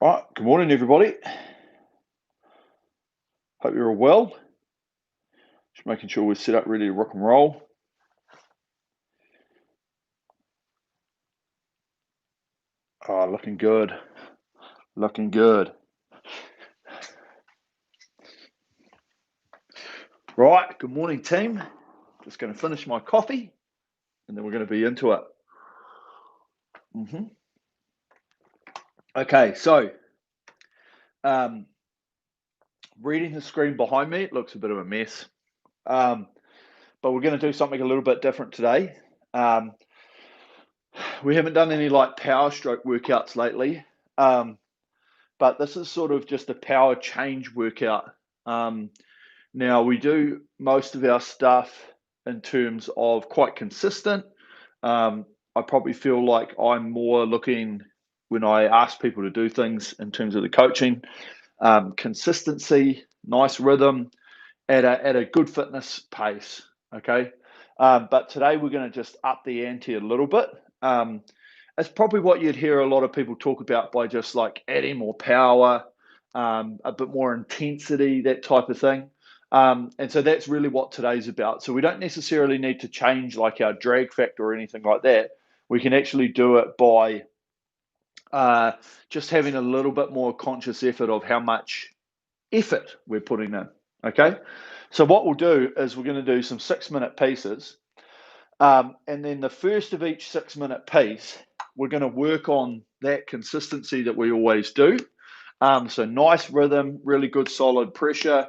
Right, good morning, everybody. Hope you're all well. Just making sure we're set up, ready to rock and roll. Oh, looking good. Looking good. Right, good morning, team. Just going to finish my coffee, and then we're going to be into it. Okay, so reading the screen behind me, it looks a bit of a mess. But we're going to do something a little bit different today. We haven't done any like power stroke workouts lately, but this is sort of just a power change workout. Now, we do most of our stuff in terms of quite consistent. I probably feel like I'm more looking, when I ask people to do things in terms of the coaching, consistency, nice rhythm at a good fitness pace. Okay. But today we're going to just up the ante a little bit. It's probably what you'd hear a lot of people talk about by just like adding more power, a bit more intensity, that type of thing. And so that's really what today's about. So we don't necessarily need to change like our drag factor or anything like that. We can actually do it by just having a little bit more conscious effort of how much effort we're putting in. Okay. So what we'll do is we're going to do some 6-minute pieces. And then the first of each 6-minute piece, we're going to work on that consistency that we always do. So nice rhythm, really good solid pressure,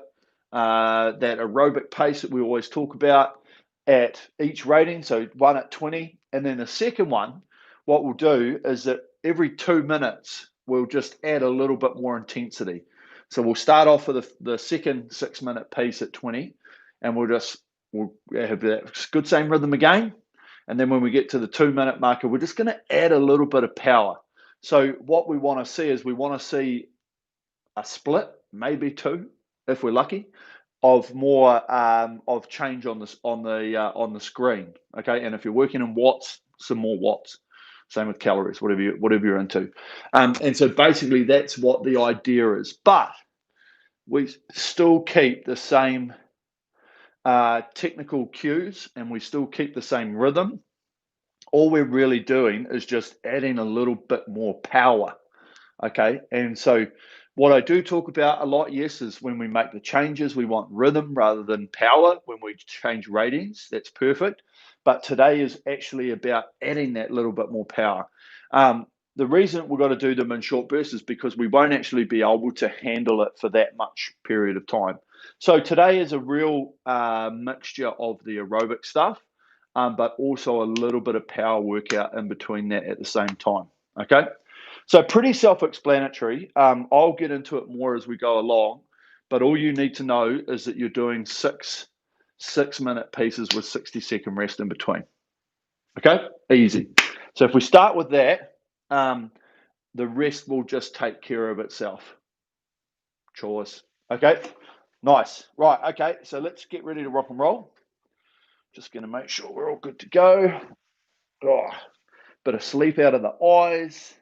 that aerobic pace that we always talk about at each rating. So one at 20. And then the second one, what we'll do is that every 2 minutes, we'll just add a little bit more intensity. So we'll start off with the second 6-minute piece at 20, and we'll have that good same rhythm again. And then when we get to the 2-minute marker, we're just going to add a little bit of power. So what we want to see is we want to see a split, maybe two, if we're lucky, of more of change on the screen. Okay, and if you're working in watts, some more watts. Same with calories, whatever you're into. And so basically that's what the idea is. But we still keep the same technical cues, and we still keep the same rhythm. All we're really doing is just adding a little bit more power. Okay, and so what I do talk about a lot, yes, is when we make the changes, we want rhythm rather than power. When we change ratings, that's perfect. But today is actually about adding that little bit more power. The reason we've got to do them in short bursts is because we won't actually be able to handle it for that much period of time. So today is a real mixture of the aerobic stuff, but also a little bit of power workout in between that at the same time. Okay. So pretty self-explanatory. I'll get into it more as we go along, but all you need to know is that you're doing six-minute pieces with 60-second rest in between. Okay, easy. So if we start with that, the rest will just take care of itself. Chores. Okay, nice. Right. Okay, so let's get ready to rock and roll. Just going to make sure we're all good to go. Oh, bit of sleep out of the eyes.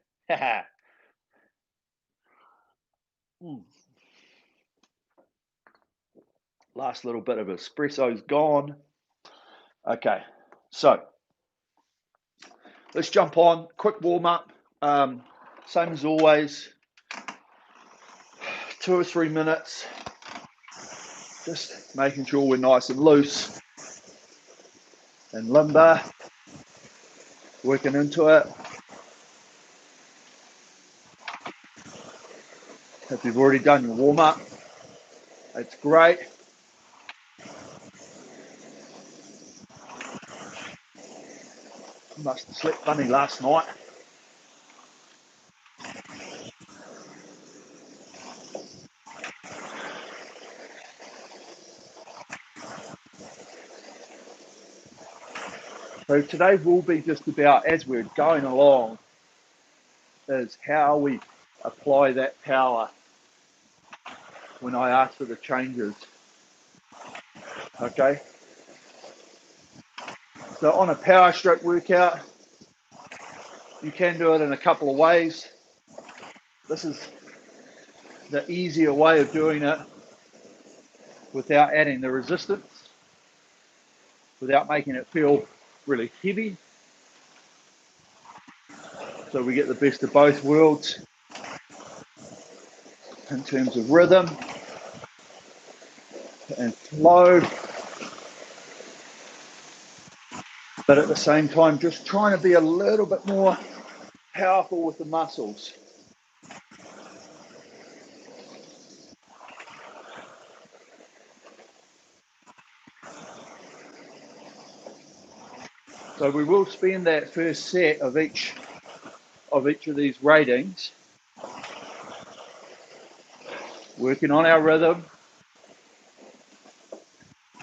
Last little bit of espresso's gone. Okay, so let's jump on. Quick warm up. Same as always. 2 or 3 minutes. Just making sure we're nice and loose and limber. Working into it. If you've already done your warm up, that's great. Must have slept funny last night. So today will be just about, as we're going along, is how we apply that power when I ask for the changes. Okay. So on a power stroke workout, you can do it in a couple of ways. This is the easier way of doing it without adding the resistance, without making it feel really heavy. So we get the best of both worlds in terms of rhythm and flow, but at the same time just trying to be a little bit more powerful with the muscles. So we will spend that first set of each of these ratings working on our rhythm,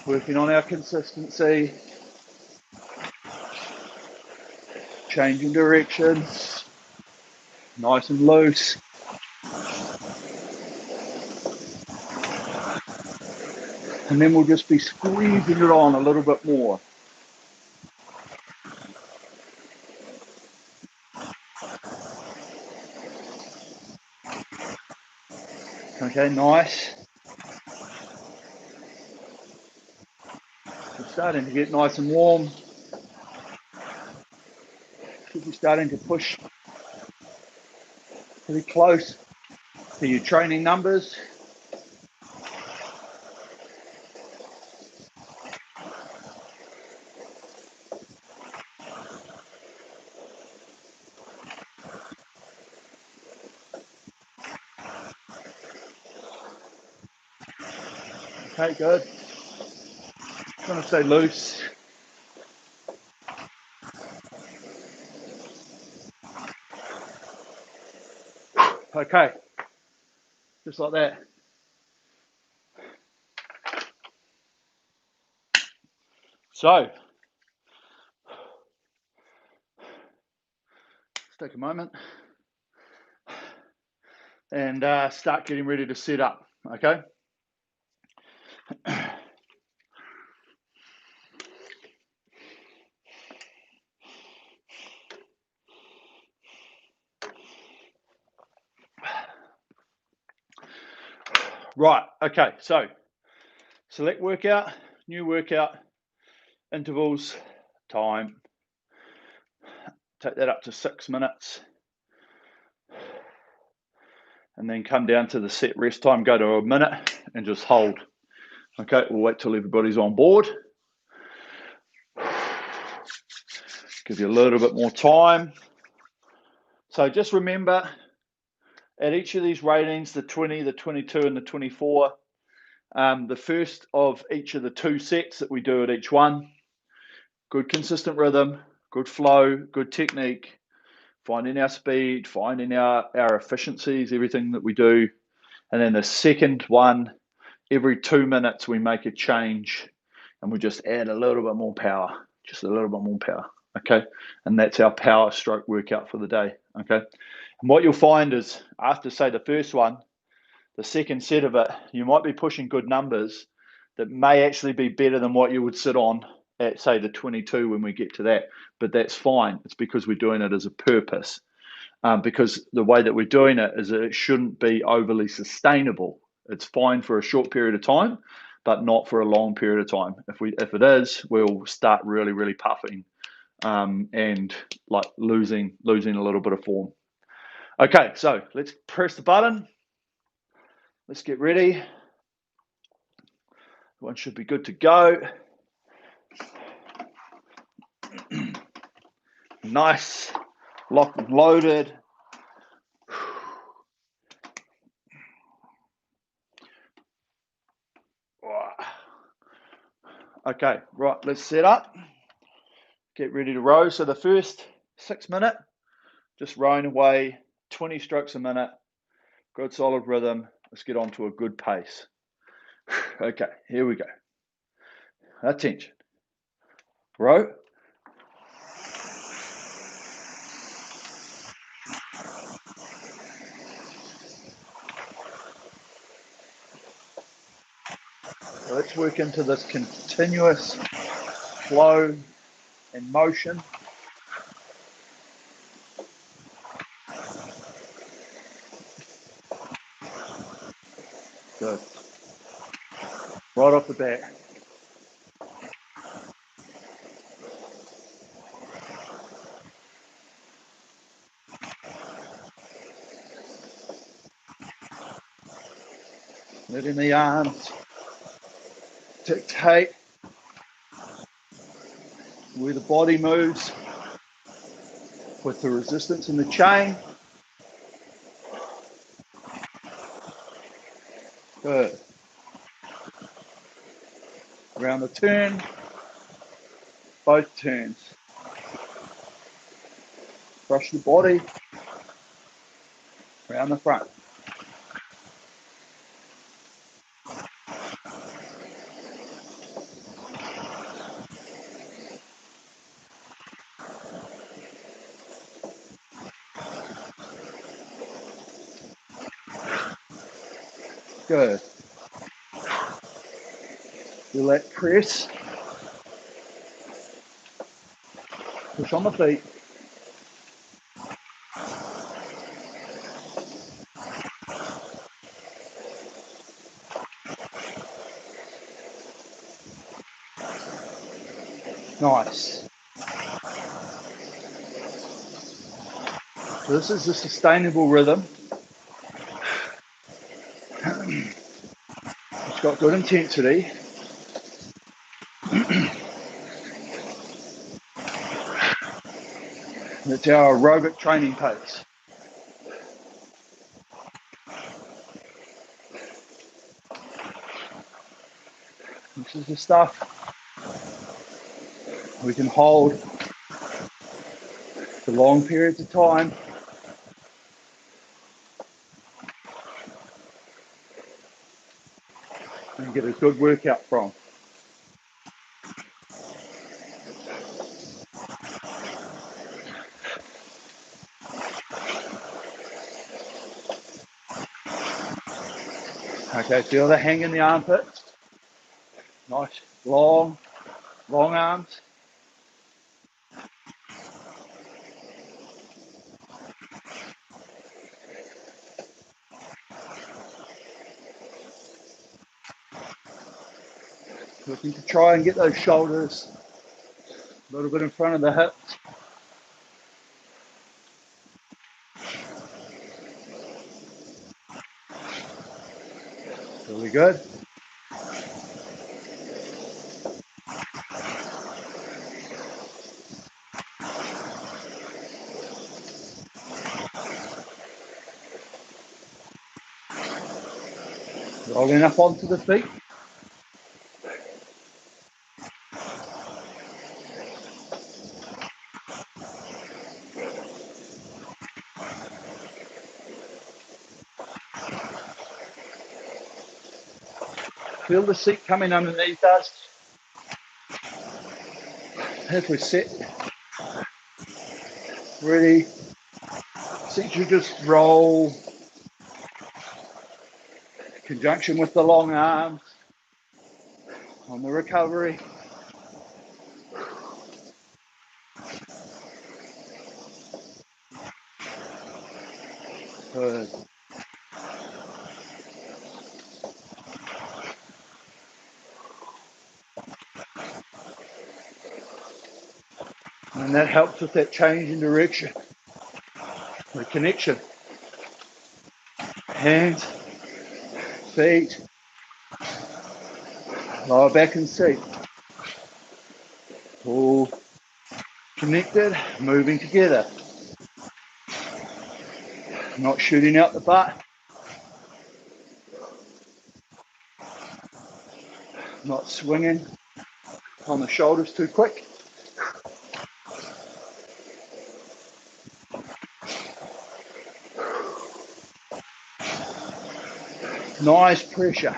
working on our consistency, changing directions, nice and loose. And then we'll just be squeezing it on a little bit more. Okay, nice. We're starting to get nice and warm. Should be starting to push pretty close to your training numbers. Okay, good. Trying to stay loose. Okay, just like that. So, let's take a moment and start getting ready to set up, okay? Right, okay, so select workout, new workout, intervals, time. Take that up to 6 minutes. And then come down to the set rest time, go to a minute and just hold. Okay, we'll wait till everybody's on board. Give you a little bit more time. So just remember, at each of these ratings, the 20, the 22, and the 24, the first of each of the 2 sets that we do at each one, good consistent rhythm, good flow, good technique, finding our speed, finding our efficiencies, everything that we do. And then the second one, every 2 minutes we make a change and we just add a little bit more power, just a little bit more power, okay? And that's our power stroke workout for the day, okay? And what you'll find is after, say, the first one, the second set of it, you might be pushing good numbers that may actually be better than what you would sit on at, say, the 22 when we get to that. But that's fine. It's because we're doing it as a purpose. Because the way that we're doing it is that it shouldn't be overly sustainable. It's fine for a short period of time, but not for a long period of time. If it is, we'll start really, really puffing and like losing a little bit of form. Okay, so let's press the button. Let's get ready. One should be good to go. Nice, locked and loaded. Okay, right, let's set up. Get ready to row. So the first 6 minutes, just rowing away, 20 strokes a minute, good solid rhythm. Let's get on to a good pace. Okay, here we go. Attention. Row. So let's work into this continuous flow and motion. Good. Right off the bat. Letting the arms dictate where the body moves with the resistance in the chain. Good. Around the turn, both turns. Brush the body around the front. Good. Feel that press. Push on the feet. Nice. So this is a sustainable rhythm. It's got good intensity. It's our aerobic training pace. This is the stuff we can hold for long periods of time. And get a good workout from. Okay, feel the hang in the armpits. Nice, long arms. Looking to try and get those shoulders a little bit in front of the hips. Really good. Rolling up onto the feet. Feel the seat coming underneath us as we sit. Ready. Seat you just roll. In conjunction with the long arms on the recovery. Good. And that helps with that change in direction, the connection. Hands, feet, lower back and seat. All connected, moving together. Not shooting out the butt. Not swinging on the shoulders too quick. Nice pressure.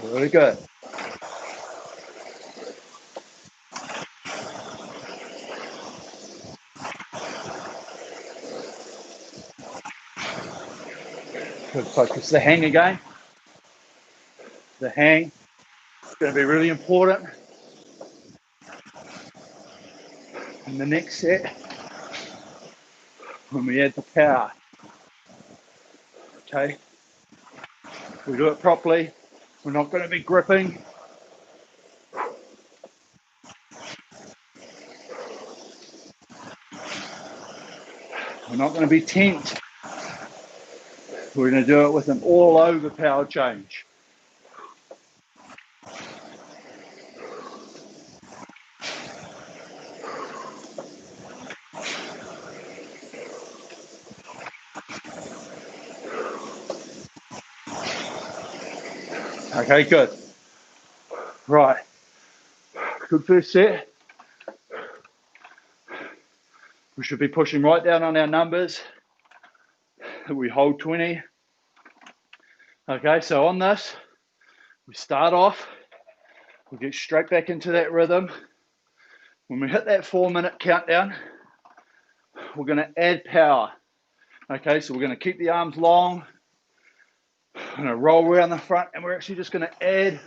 Very good. Good focus. The hang again. The hang is going to be really important. In the next set, when we add the power, okay, we do it properly. We're not going to be gripping. We're not going to be tense. We're going to do it with an all-over power change. Okay, good. Right. Good first set. We should be pushing right down on our numbers. We hold 20. Okay, so on this, we start off, we get straight back into that rhythm. When we hit that 4-minute countdown, we're going to add power. Okay, so we're going to keep the arms long. We're going to roll around the front, and we're actually just going to add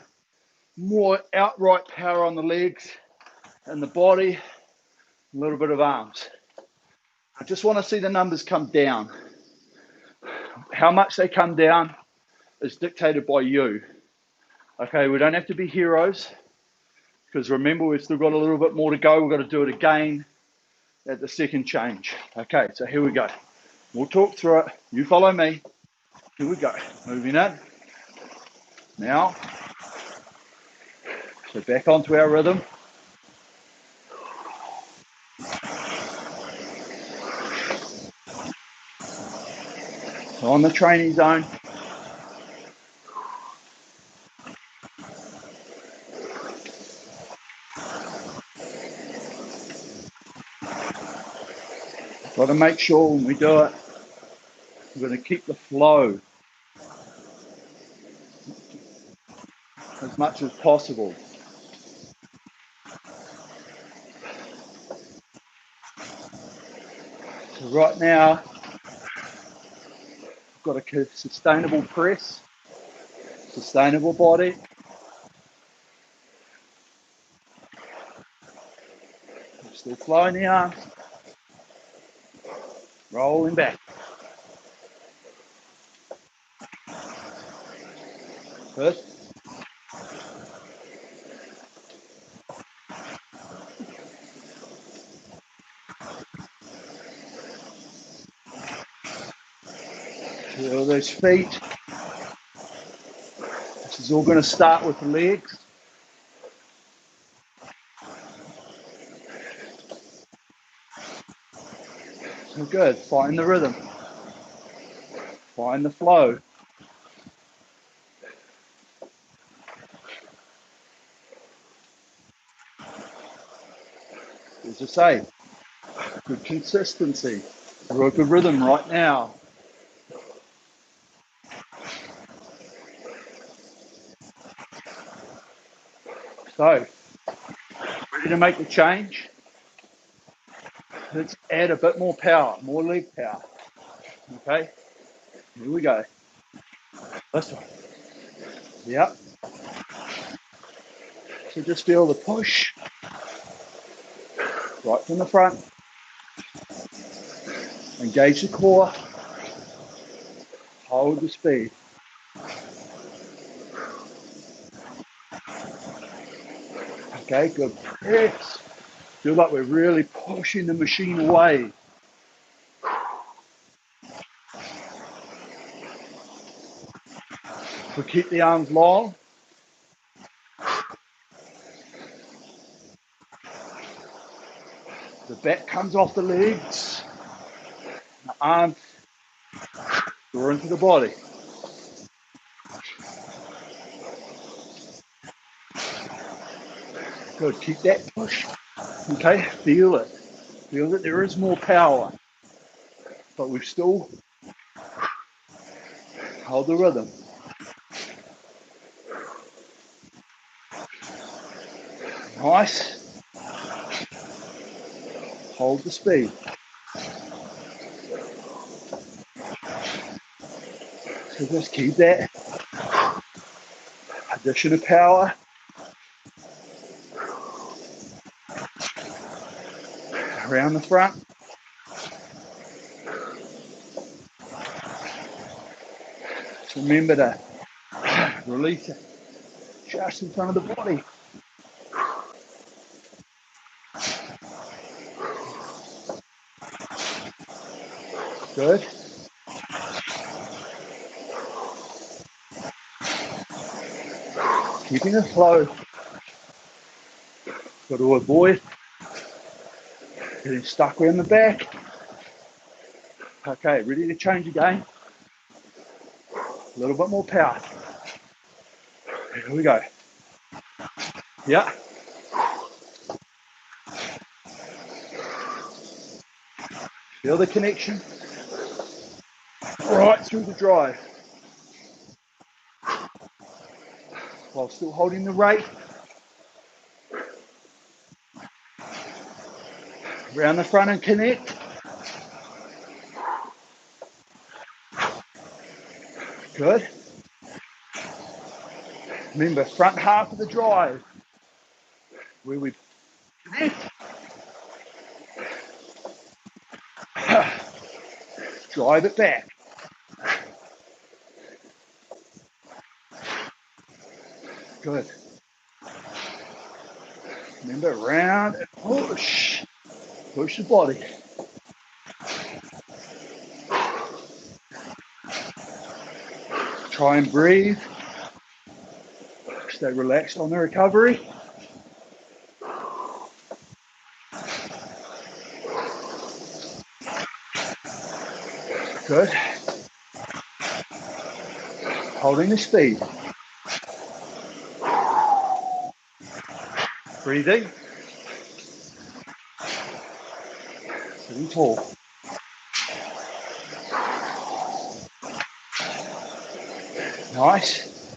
more outright power on the legs and the body, a little bit of arms. I just want to see the numbers come down. How much they come down is dictated by you. Okay, we don't have to be heroes, because remember, we've still got a little bit more to go. We've got to do it again at the second change. Okay, so here we go. We'll talk through it. You follow me. Here we go. Moving in. Now, so back onto our rhythm. So on the training zone. Got to make sure when we do it, we're going to keep the flow as much as possible. So right now, I've got a sustainable press, sustainable body. Still flowing the arms, rolling back. Good. Feel those feet. This is all going to start with the legs. So good. Find the rhythm. Find the flow. As I say, good consistency. We're a good rhythm right now. So, ready to make the change? Let's add a bit more power, more leg power. Okay, here we go. This one. Yep. So just feel the push right from the front. Engage the core. Hold the speed. Okay, good press. Feel like we're really pushing the machine away. So keep the arms long. The back comes off the legs. The arms go into the body. Good, keep that push. Okay, feel it. Feel that there is more power, but we've still hold the rhythm. Nice. Hold the speed. So just keep that addition of power. Around the front. Just remember to release it just in front of the body. Good. Keeping it slow. Got to avoid getting stuck around the back. Okay, ready to change again. A little bit more power. Here we go. Yeah. Feel the connection right through the drive. While still holding the rate. Around the front and connect. Good. Remember, front half of the drive, where we connect. Drive it back. Good. Remember, round and push. Push the body. Try and breathe. Stay relaxed on the recovery. Good. Holding the speed. Breathing. Sitting tall. Nice.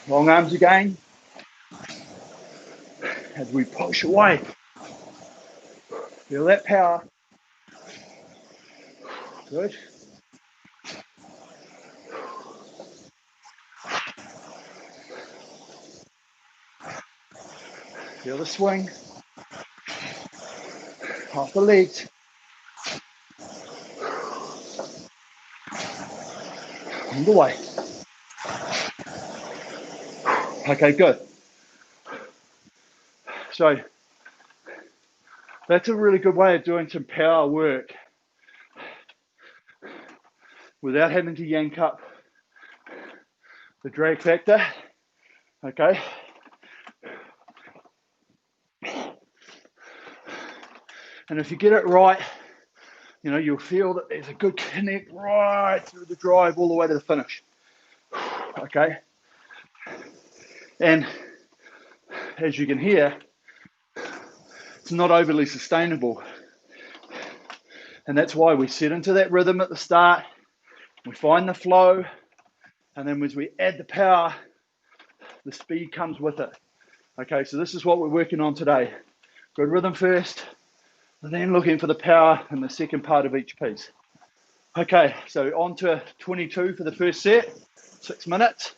Long arms again. As we push away. Feel that power. Good. Feel the swing. Off the legs. And away. Okay, good. So that's a really good way of doing some power work without having to yank up the drag factor. Okay. And if you get it right, you know, you'll feel that there's a good connect right through the drive all the way to the finish. Okay. And as you can hear, it's not overly sustainable. And that's why we set into that rhythm at the start. We find the flow. And then as we add the power, the speed comes with it. Okay, so this is what we're working on today. Good rhythm first, and then looking for the power in the second part of each piece. Okay, so on to 22 for the first set, 6 minutes.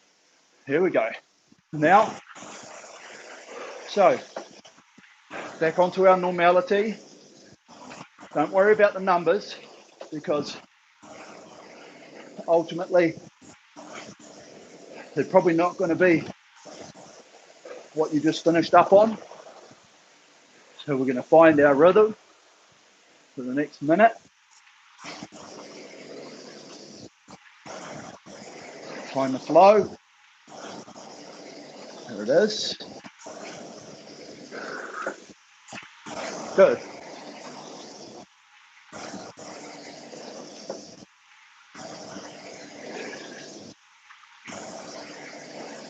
Here we go. Now, so back onto our normality. Don't worry about the numbers because ultimately they're probably not going to be what you just finished up on. So we're going to find our rhythm for the next minute. Find the flow. There it is. Good.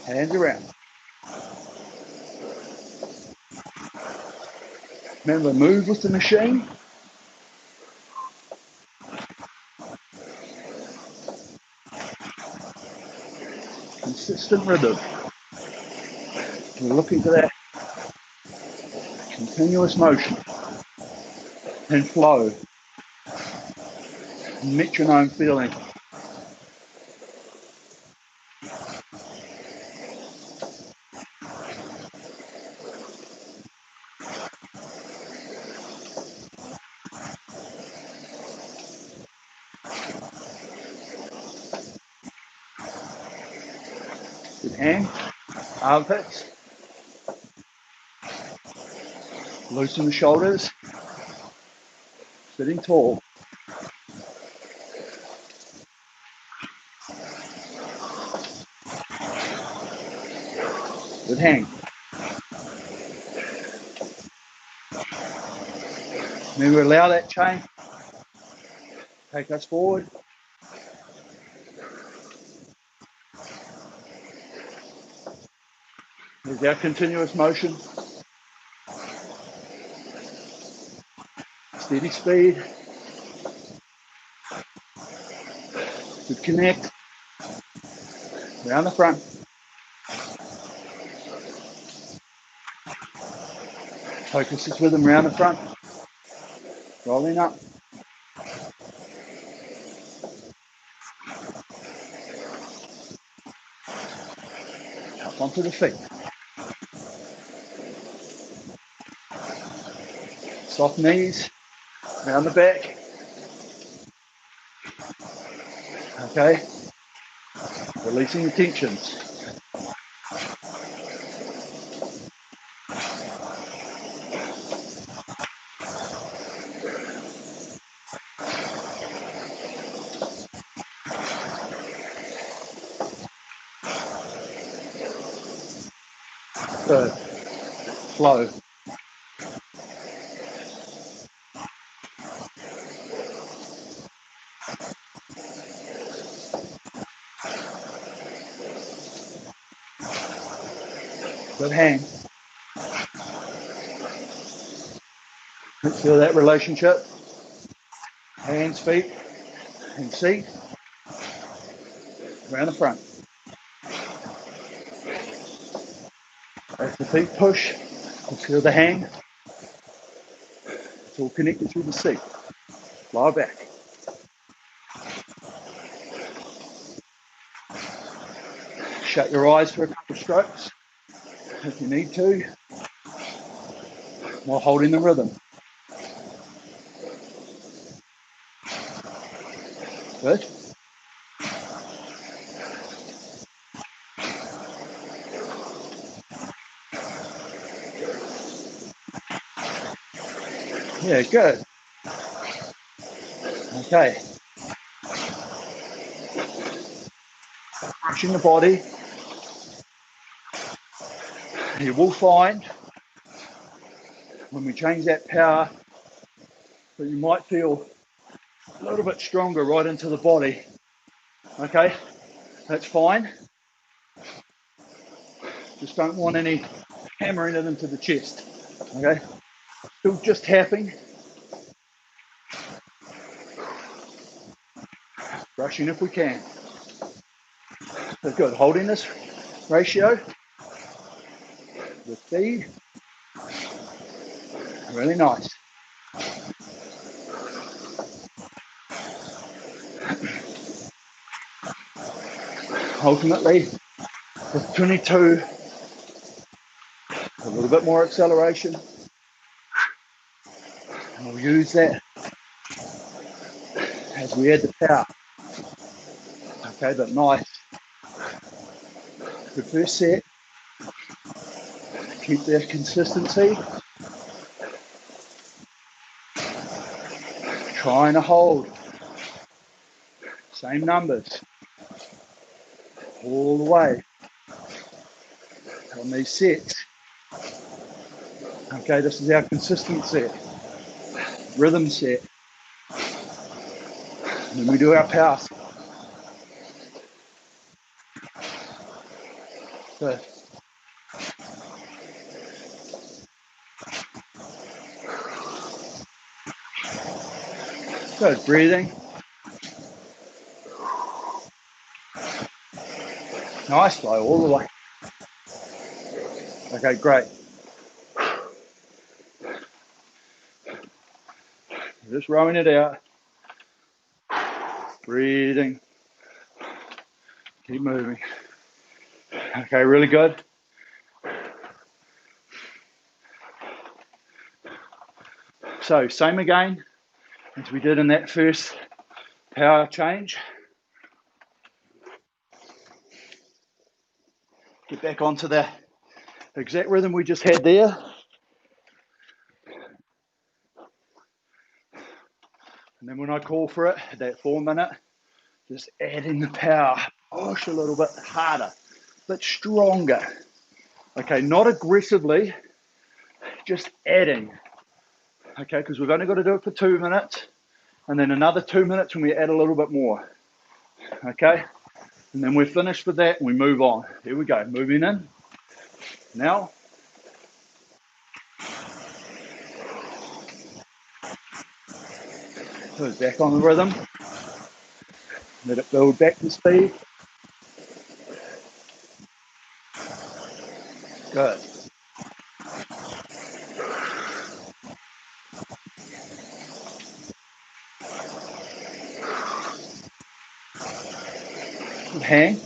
Hands around. Remember, move with the machine. Consistent rhythm. We're looking for that continuous motion and flow. Metronome feeling. Hang, armpits, loosen the shoulders, sitting tall. Good hang. Remember, allow that chain, take us forward. There's our continuous motion. Steady speed. Good connect. Around the front. Focus this rhythm around the front. Rolling up. Up onto the feet. Soft knees. Around the back. Okay. Releasing the tensions. Good. Flow. Good hang. Let's feel that relationship. Hands, feet, and seat. Around the front. As the feet push, let's feel the hang. It's all connected through the seat. Lower back. Shut your eyes for a couple of strokes if you need to, while holding the rhythm. Good. Yeah, good. Okay. Pushing the body. You will find when we change that power that you might feel a little bit stronger right into the body. Okay, that's fine. Just don't want any hammering it into the chest. Okay, still just tapping. Brushing if we can. That's good. Holding this ratio. The speed. Really nice. Ultimately, with 22, a little bit more acceleration. And we'll use that as we add the power. Okay, but nice. Good first set. Keep that consistency. Trying to hold. Same numbers. All the way. On these sets. Okay, this is our consistent set. Rhythm set. And then we do our power. Good. Good, breathing. Nice flow all the way. Okay, great. Just rowing it out. Breathing. Keep moving. Okay, really good. So, same again as we did in that first power change. back onto the exact rhythm we just had there. And then when I call for it, that 4 minute, just adding the power, push a little bit harder, a bit stronger. Okay, not aggressively, just adding. Okay, because we've only got to do it for 2 minutes, and then another 2 minutes when we add a little bit more. Okay, and then we're finished with that and we move on. Here we go, moving in. Now, so back on the rhythm. Let it build back to speed. Good. Good hang.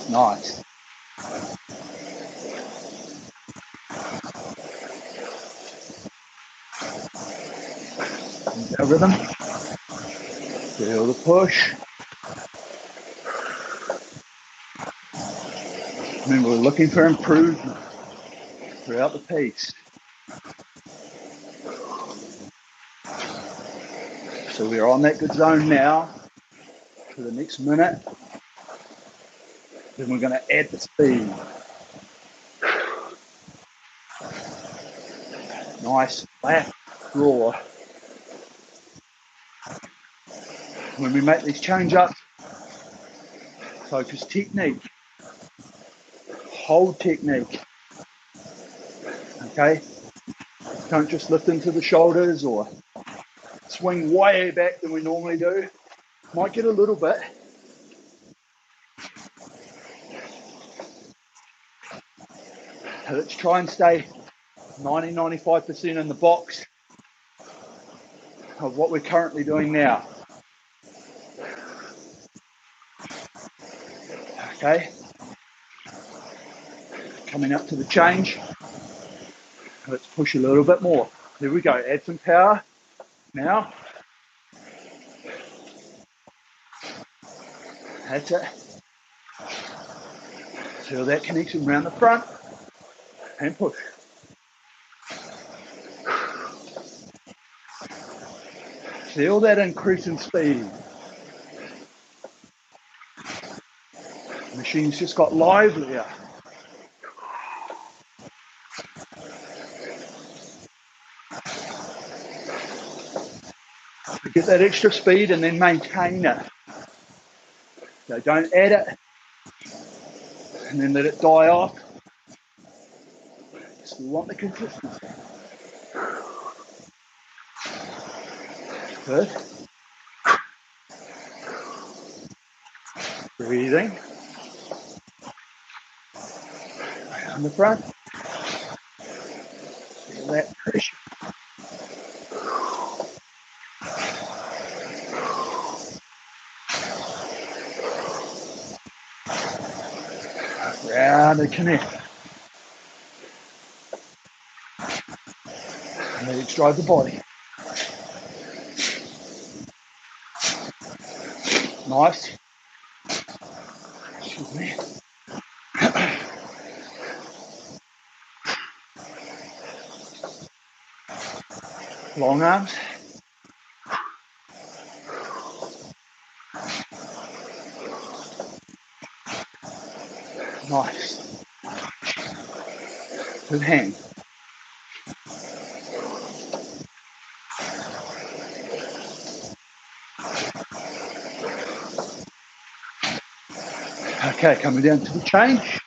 Nice. That rhythm. Feel the push. Remember, we're looking for improvement throughout the piece. So we're on that good zone now for the next minute. Then we're going to add the speed. Nice flat draw. When we make these change ups, focus technique, hold technique. Okay? Don't just lift into the shoulders or swing way back than we normally do. Might get a little bit. Let's try and stay 90-95% in the box of what we're currently doing now. Okay, coming up to the change. Let's push a little bit more. Here we go, add some power. Now, that's it. Feel that connection around the front and push. Feel that increase in speed. The machine's just got livelier. Get that extra speed and then maintain it. So don't add it and then let it die off. So we want the consistency. Good. Breathing. On the front. Feel that pressure. Round and connect. Legs drive the body. Nice. Excuse me. Long arms. Nice. Good hand. Okay, coming down to the change.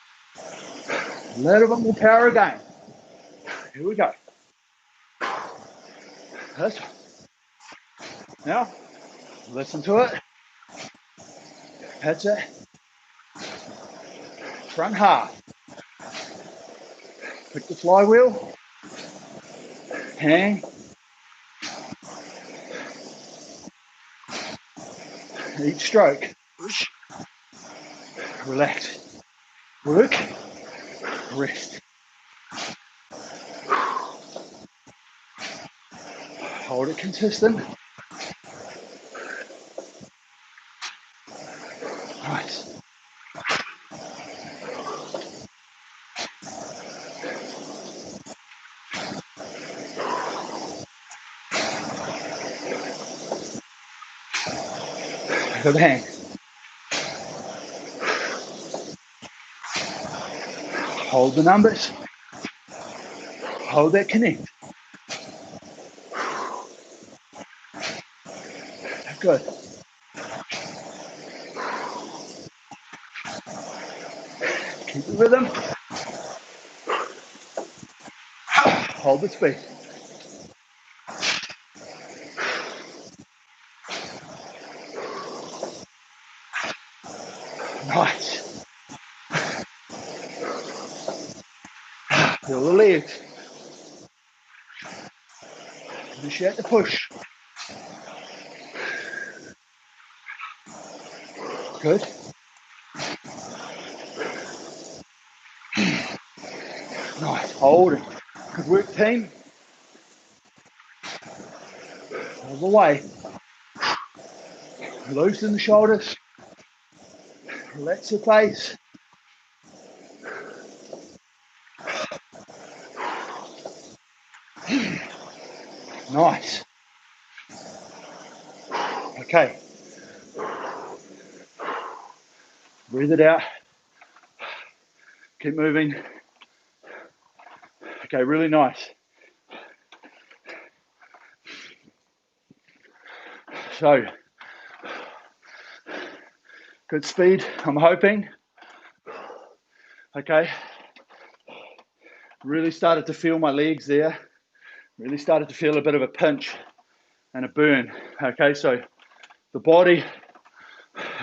A little bit more power again. Here we go. That's one. Now, listen to it. That's it. Front half. Pick the flywheel. Hang. Each stroke. Push. Relax. Work. Rest. it consistent. Nice. Good hang. Hold the numbers. Hold that connect. Good. Keep the rhythm. Hold the speed. Nice. Feel the legs. Initiate the push. Good. Nice. Hold it. Good work, team. All the way. Loosen the shoulders. Relax your face. Nice. Okay. Breathe it out. Keep moving. Okay, really nice. So, good speed, I'm hoping. Okay. Really started to feel my legs there. Really started to feel a bit of a pinch and a burn. Okay, so the body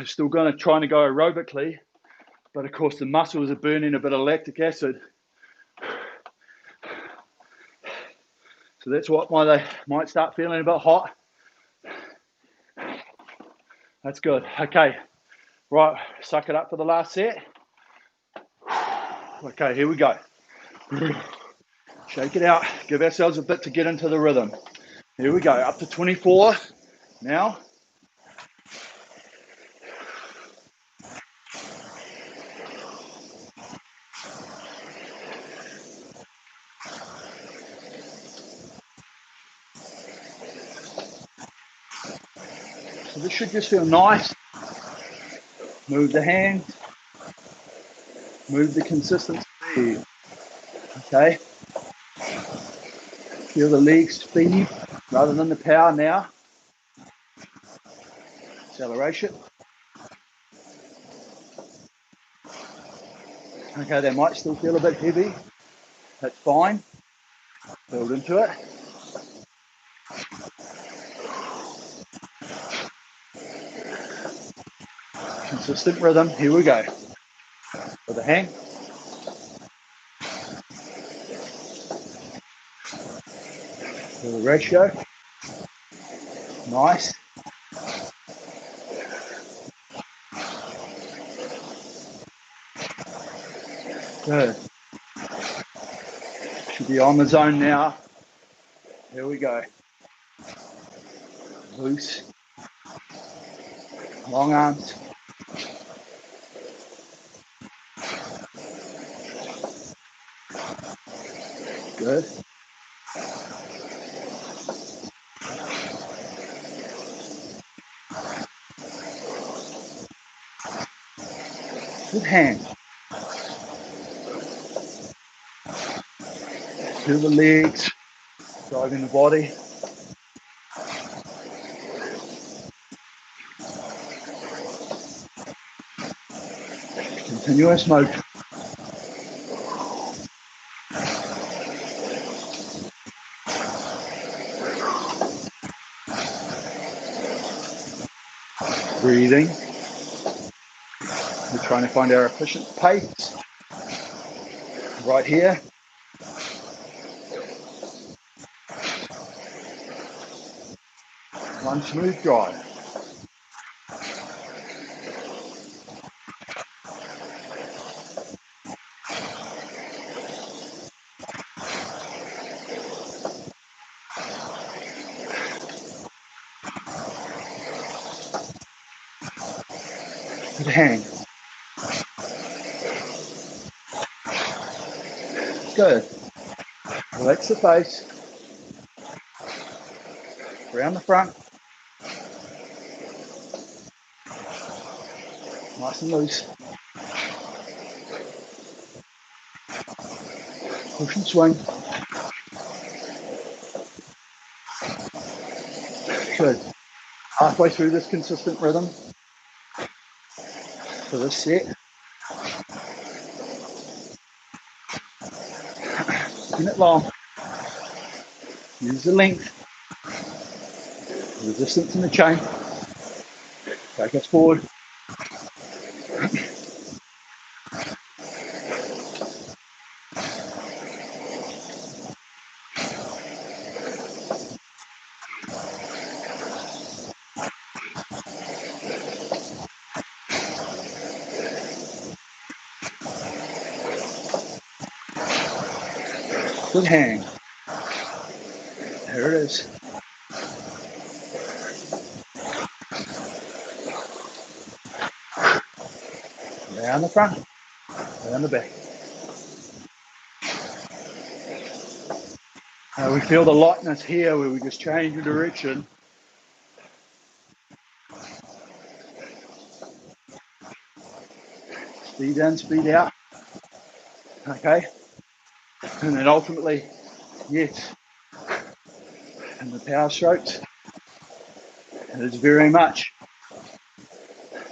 is still trying to go aerobically, but of course the muscles are burning a bit of lactic acid. So that's why they might start feeling a bit hot. That's good. Okay, right, suck it up for the last set. Okay, here we go. Shake it out. Give ourselves a bit to get into the rhythm. Here we go, up to 24 now. So this should just feel nice. Move the hands. Move the consistent speed. Okay. Feel the leg speed rather than the power now. Acceleration. Okay, they might still feel a bit heavy. That's fine. Build into it. Consistent rhythm. Here we go. For the hang. For the ratio. Nice. Good. Should be on the zone now. Here we go. Loose. Long arms. Good. Good hand. Feel the legs. Driving the body. Continuous motion. Breathing. We're trying to find our efficient pace. Right here. One smooth drive. Good hang. Good. Relax the face. Around the front. Nice and loose. Push and swing. Good. Halfway through this consistent rhythm for this set. Keeping it long. Use the length. Resistance in the chain. Take us forward. Good hang. There it is. Around the front, around the back. Now we feel the lightness here where we just change the direction. Speed in, speed out. Okay. And then ultimately, yes, and the power strokes. And it's very much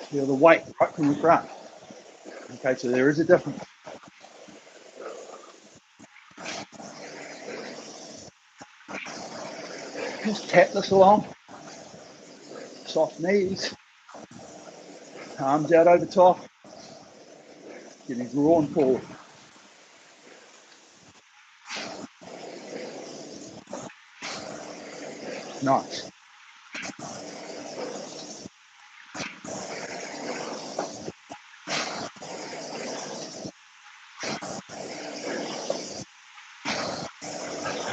feel the weight right from the front. Okay, so there is a difference. Just tap this along. Soft knees. Arms out over top. Getting drawn forward. Nice.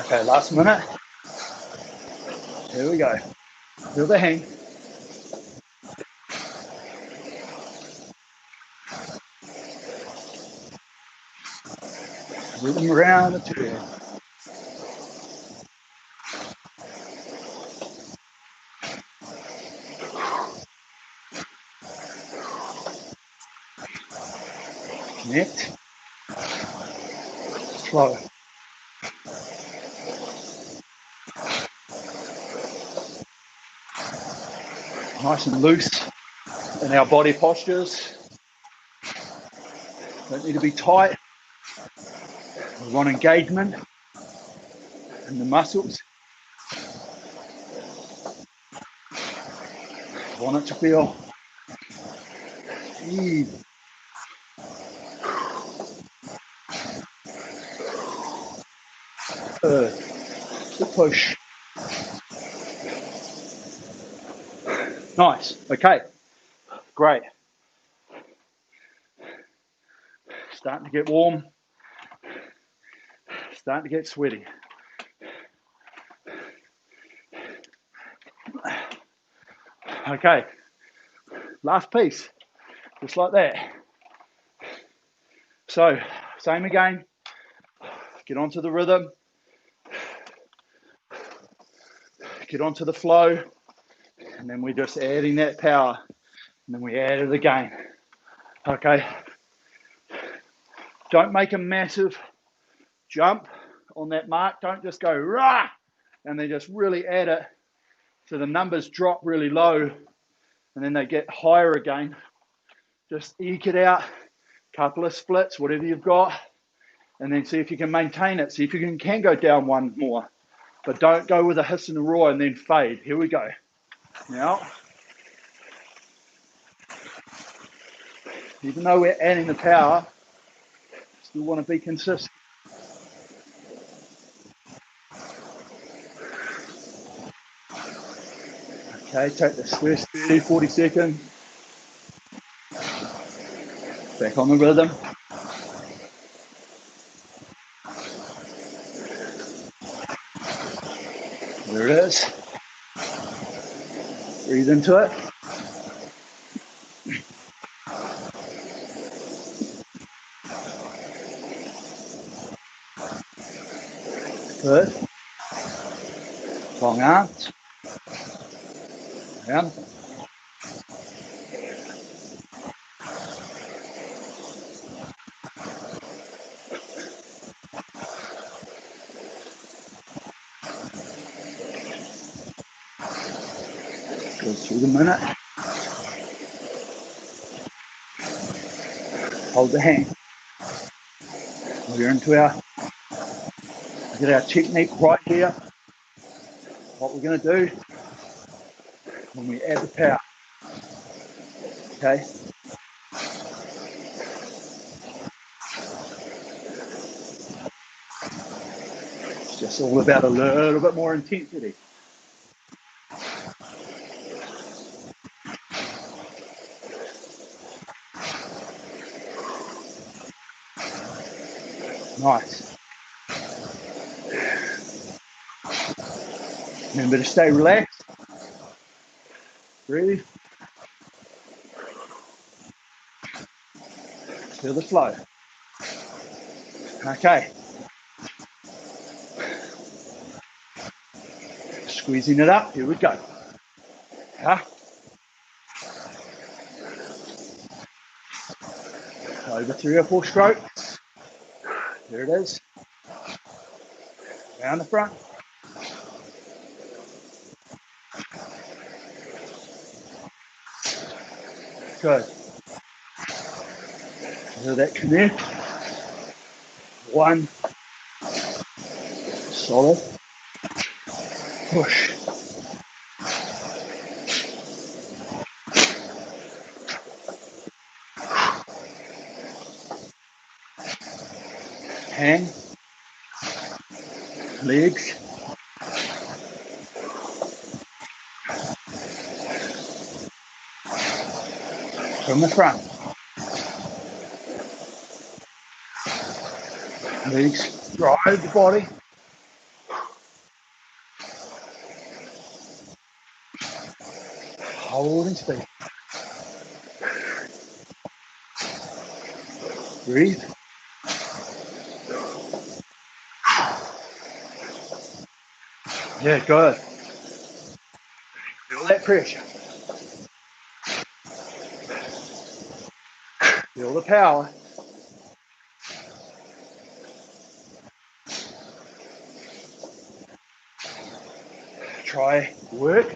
Okay, last minute. Here we go. Feel the hang. Rhythm around the turn. Connect. Flow. Nice and loose in our body postures. Don't need to be tight. We want engagement in the muscles. I want it to feel easy. The push. Nice. Okay. Great. Starting to get warm. Starting to get sweaty. Okay. Last piece. Just like that. So, same again. Get onto the rhythm. Get onto the flow. And then we're just adding that power. And then we add it again. Okay. Don't make a massive jump on that mark. Don't just go rah and then just really add it so the numbers drop really low and then they get higher again. Just eke it out, couple of splits, whatever you've got, and then see if you can maintain it. See if you can go down one more, but don't go with a hiss and a roar and then fade. Here we go. Now, even though we're adding the power, still want to be consistent. Okay, take this first 30, 40 seconds. Back on the rhythm. There it is. Breathe into it. Good. Long arms. Down. Go through the minute. Hold the hand. We're into our, get our technique right here. What we're going to do when we add the power. Okay. It's just all about a little bit more intensity. Nice. Remember to stay relaxed. Breathe. Feel the flow. Okay. Squeezing it up. Here we go. Over 3 or 4 strokes. There it is. Down the front. Good. Feel that connect. 1. Solid. Push. Hang. Legs. From the front. Legs drive the body. Holding speed. Breathe. Yeah, good. Feel that pressure. Feel the power. Try work,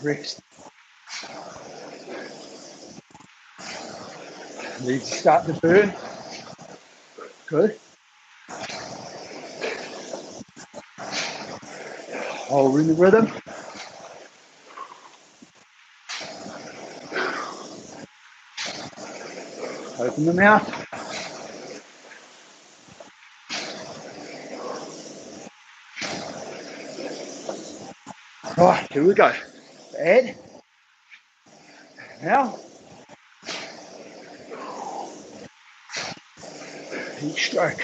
rest. Legs start to burn. Good. Holding the rhythm. Open the mouth. Right, here we go. Add. Now. Each stroke.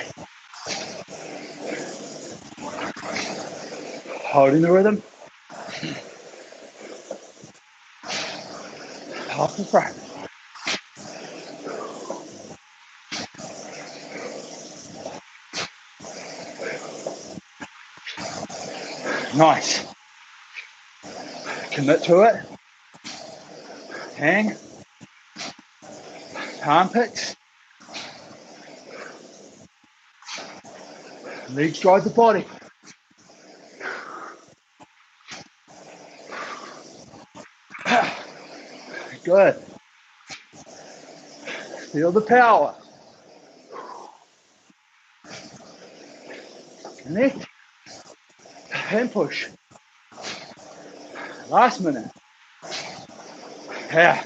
Holding the rhythm. Half the front. Nice. Commit to it. Hang. Armpits. Legs drive the body. Good. Feel the power. Connect. And push. Last minute. Yeah.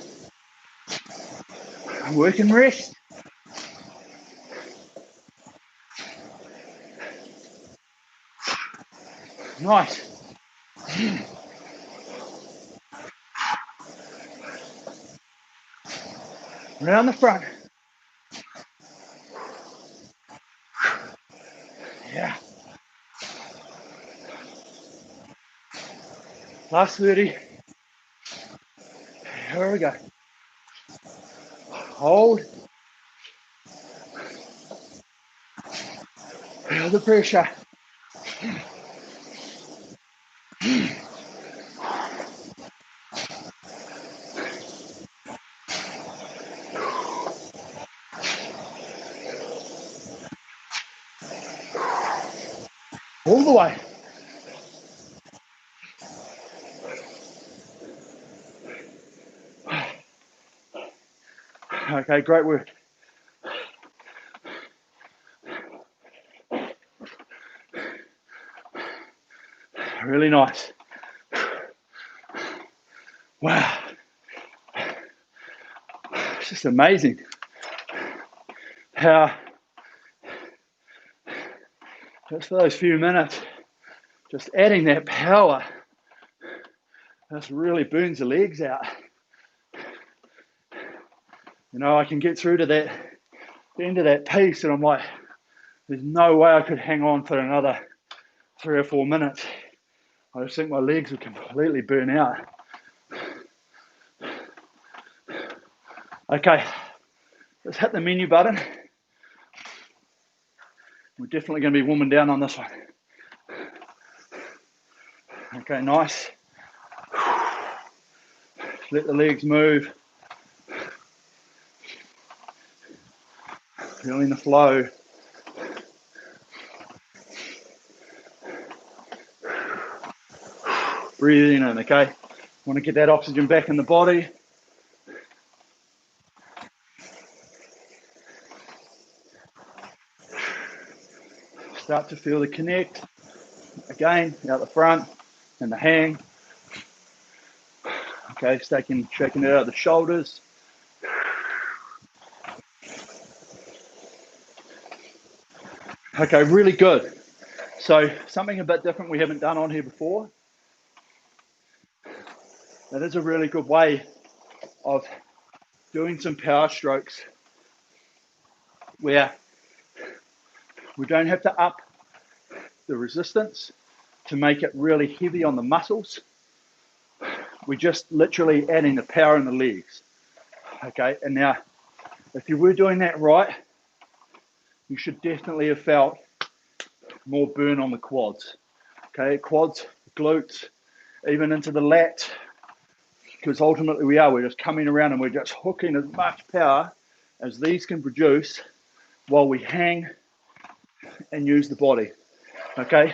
Work and rest. Nice. Around the front. Yeah. Last 30. Here we go. Hold. Feel the pressure. All the way. Okay, great work. Really nice. Wow. It's just amazing how just for those few minutes, just adding that power, just really burns the legs out. You know, I can get through to the end of that piece and I'm like, there's no way I could hang on for another 3 or 4 minutes. I just think my legs would completely burn out. Okay, let's hit the menu button. We're definitely going to be warming down on this one. Okay, nice. Let the legs move. Feeling the flow. Breathing in, okay? Want to get that oxygen back in the body. Start to feel the connect. Again, out the front and the hang. Okay, shaking it out the shoulders. Okay, really good. So something a bit different we haven't done on here before. That is a really good way of doing some power strokes where we don't have to up the resistance to make it really heavy on the muscles. We're just literally adding the power in the legs. Okay, and now if you were doing that right, you should definitely have felt more burn on the quads. Okay, quads, glutes, even into the lats, because ultimately we're just coming around and we're just hooking as much power as these can produce while we hang and use the body. Okay,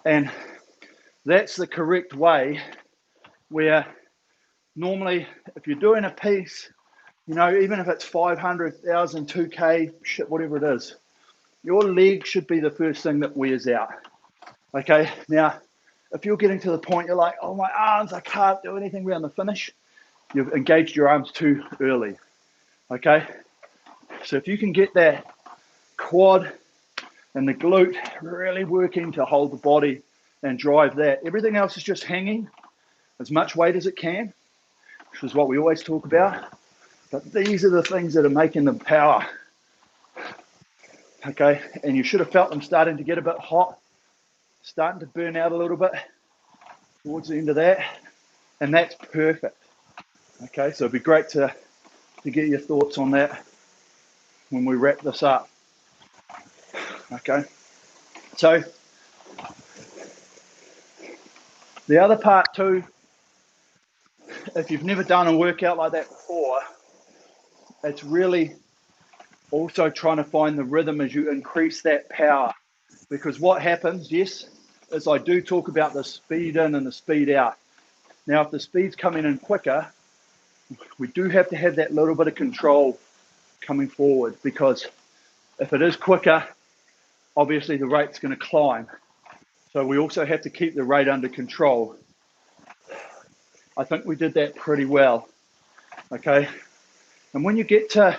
and that's the correct way, where normally if you're doing a piece, you know, even if it's 500,000, 2K, shit, whatever it is, your leg should be the first thing that wears out. Okay, now, if you're getting to the point you're like, oh, my arms, I can't do anything around the finish, you've engaged your arms too early. Okay, so if you can get that quad and the glute really working to hold the body and drive that, everything else is just hanging as much weight as it can, which is what we always talk about. But these are the things that are making the power. Okay, and you should have felt them starting to get a bit hot, starting to burn out a little bit towards the end of that, and that's perfect. Okay, so it'd be great to get your thoughts on that when we wrap this up. Okay, so the other part too, if you've never done a workout like that before, it's really also trying to find the rhythm as you increase that power. Because what happens, yes, is I do talk about the speed in and the speed out. Now, if the speed's coming in quicker, we do have to have that little bit of control coming forward, because if it is quicker, obviously the rate's going to climb. So we also have to keep the rate under control. I think we did that pretty well. Okay. And when you get to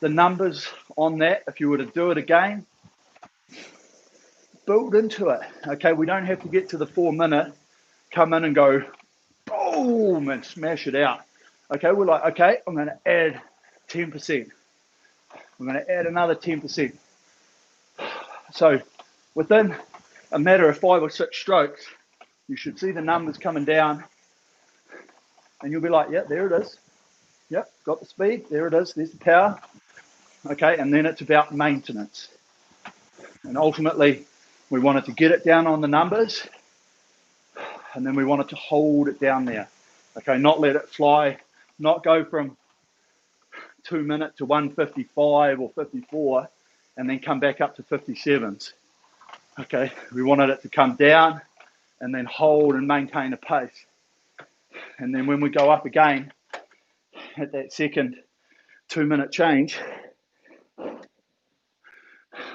the numbers on that, if you were to do it again, build into it. Okay. We don't have to get to the 4 minute, come in and go boom and smash it out. Okay. We're like, okay, I'm going to add 10%. I'm going to add another 10%. So within a matter of 5 or 6 strokes, you should see the numbers coming down, and you'll be like, yeah, there it is. Yep, got the speed. There it is. There's the power. Okay, and then it's about maintenance. And ultimately, we wanted to get it down on the numbers, and then we wanted to hold it down there. Okay, not let it fly, not go from 2 minutes to 155 or 54, and then come back up to 57s. Okay, we wanted it to come down and then hold and maintain a pace. And then when we go up again at that second 2-minute change,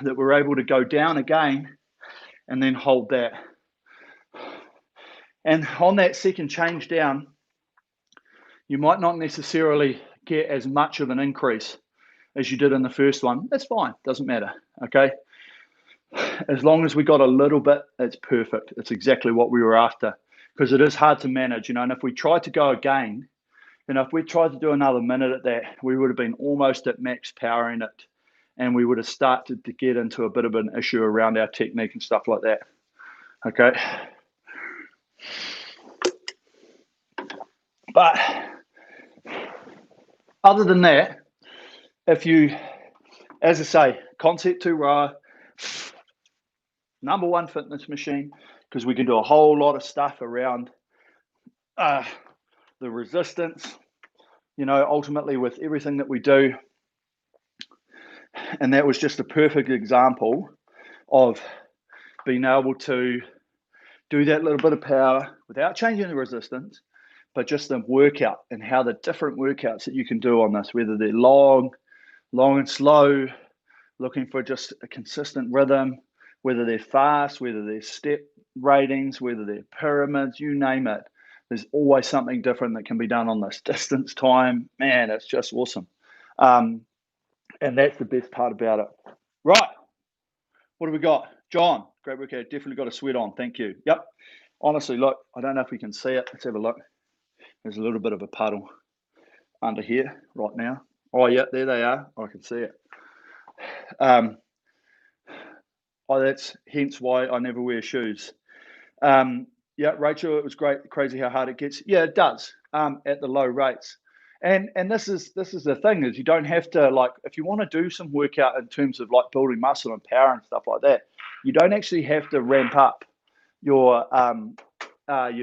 that we're able to go down again and then hold that. And on that second change down, you might not necessarily get as much of an increase as you did in the first one. That's fine, doesn't matter, okay? As long as we got a little bit, it's perfect. It's exactly what we were after, because it is hard to manage, and if we tried to go again, if we tried to do another minute at that, we would have been almost at max power in it, and we would have started to get into a bit of an issue around our technique and stuff like that, okay? But other than that, if you, as I say, Concept 2 Rower, #1 fitness machine, because we can do a whole lot of stuff around the resistance, ultimately with everything that we do. And that was just a perfect example of being able to do that little bit of power without changing the resistance, but just the workout and how the different workouts that you can do on this, whether they're long and slow, looking for just a consistent rhythm, whether they're fast, whether they're step ratings, whether they're pyramids, you name it. There's always something different that can be done on this distance time. Man, it's just awesome. And that's the best part about it. Right. What do we got? John, great workout. Definitely got a sweat on. Thank you. Yep. Honestly, look, I don't know if we can see it. Let's have a look. There's a little bit of a puddle under here right now. Oh, yeah, there they are. I can see it. That's hence why I never wear shoes. Yeah, Rachel, it was great. Crazy how hard it gets. Yeah, it does at the low rates. And this is the thing, is you don't have to, like, if you want to do some workout in terms of like building muscle and power and stuff like that, you don't actually have to ramp up your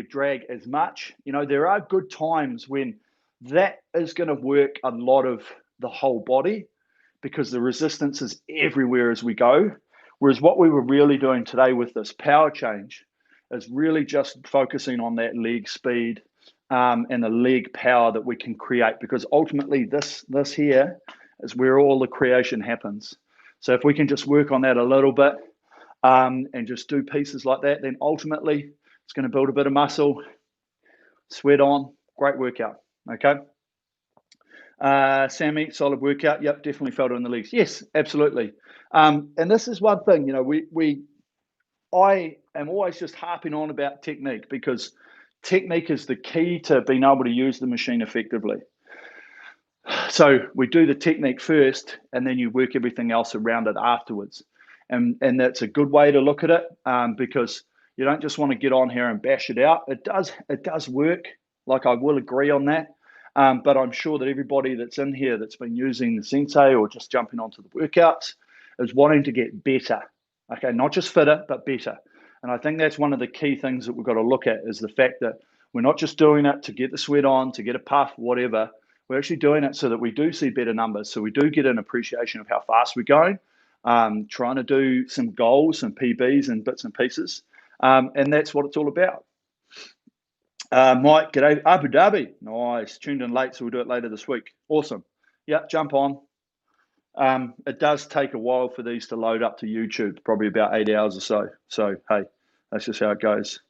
drag as much. There are good times when that is going to work a lot of the whole body, because the resistance is everywhere as we go. Whereas what we were really doing today with this power change is really just focusing on that leg speed and the leg power that we can create, because ultimately this here is where all the creation happens. So if we can just work on that a little bit and just do pieces like that, then ultimately it's going to build a bit of muscle, sweat on, great workout, okay? Sammy, solid workout. Yep, definitely felt it in the legs. Yes, absolutely. And this is one thing, I am always just harping on about technique, because technique is the key to being able to use the machine effectively. So we do the technique first, and then you work everything else around it afterwards. And that's a good way to look at it, because you don't just want to get on here and bash it out. It does work. Like, I will agree on that. But I'm sure that everybody that's in here that's been using the sensei or just jumping onto the workouts is wanting to get better. Okay, not just fitter, but better. And I think that's one of the key things that we've got to look at, is the fact that we're not just doing it to get the sweat on, to get a puff, whatever. We're actually doing it so that we do see better numbers. So we do get an appreciation of how fast we're going, trying to do some goals, some PBs and bits and pieces. And that's what it's all about. Mike, g'day. Abu Dhabi. Nice. Tuned in late, so we'll do it later this week. Awesome. Yeah, jump on. It does take a while for these to load up to YouTube, probably about 8 hours or so. So, hey, that's just how it goes.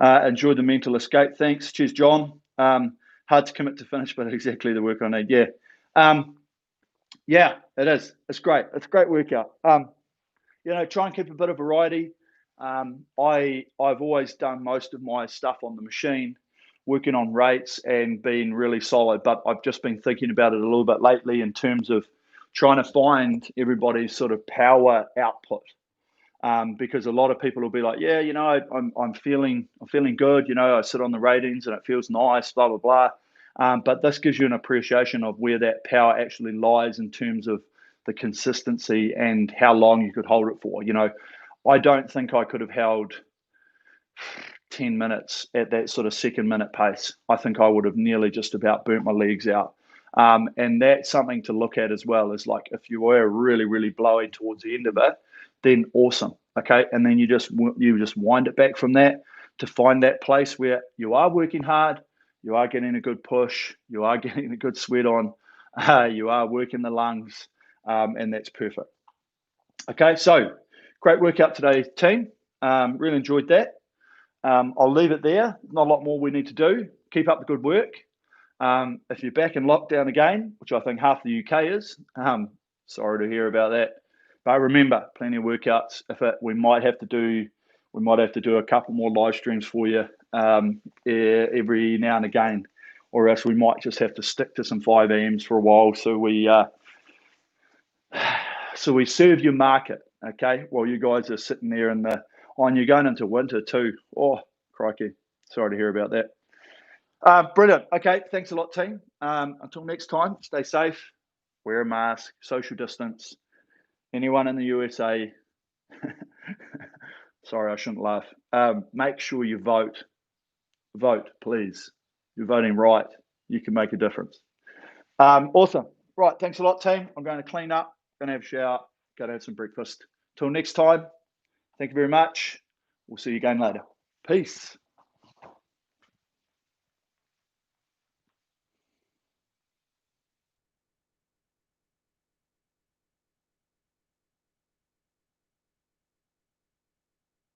Enjoy the mental escape. Thanks. Cheers, John. Hard to commit to finish, but exactly the work I need. Yeah. Yeah, it is. It's great. It's a great workout. Try and keep a bit of variety. I've always done most of my stuff on the machine, working on rates and being really solid, but I've just been thinking about it a little bit lately in terms of trying to find everybody's sort of power output. Because a lot of people will be like, yeah, I'm feeling good. I sit on the ratings and it feels nice, blah, blah, blah. But this gives you an appreciation of where that power actually lies in terms of the consistency and how long you could hold it for. I don't think I could have held 10 minutes at that sort of second minute pace. I think I would have nearly just about burnt my legs out. And that's something to look at as well, is like, if you were really, really blowing towards the end of it, then awesome. Okay, and then you just wind it back from that to find that place where you are working hard, you are getting a good push, you are getting a good sweat on, you are working the lungs, and that's perfect. Okay, so great workout today, team. Really enjoyed that. I'll leave it there. Not a lot more we need to do. Keep up the good work. If you're back in lockdown again, which I think half the UK is, sorry to hear about that. But remember, plenty of workouts. We might have to do a couple more live streams for you every now and again, or else we might just have to stick to some 5 a.m.s for a while. So we serve your market, okay? While you guys are sitting there and you're going into winter too. Oh, crikey! Sorry to hear about that. Brilliant. Okay, thanks a lot, team. Until next time, stay safe, wear a mask, social distance. Anyone in the USA, sorry, I shouldn't laugh. Make sure you vote. Vote, please. You're voting right. You can make a difference. Awesome. Right, thanks a lot, team. I'm going to clean up, going to have a shower, go to have some breakfast. Till next time, thank you very much. We'll see you again later. Peace.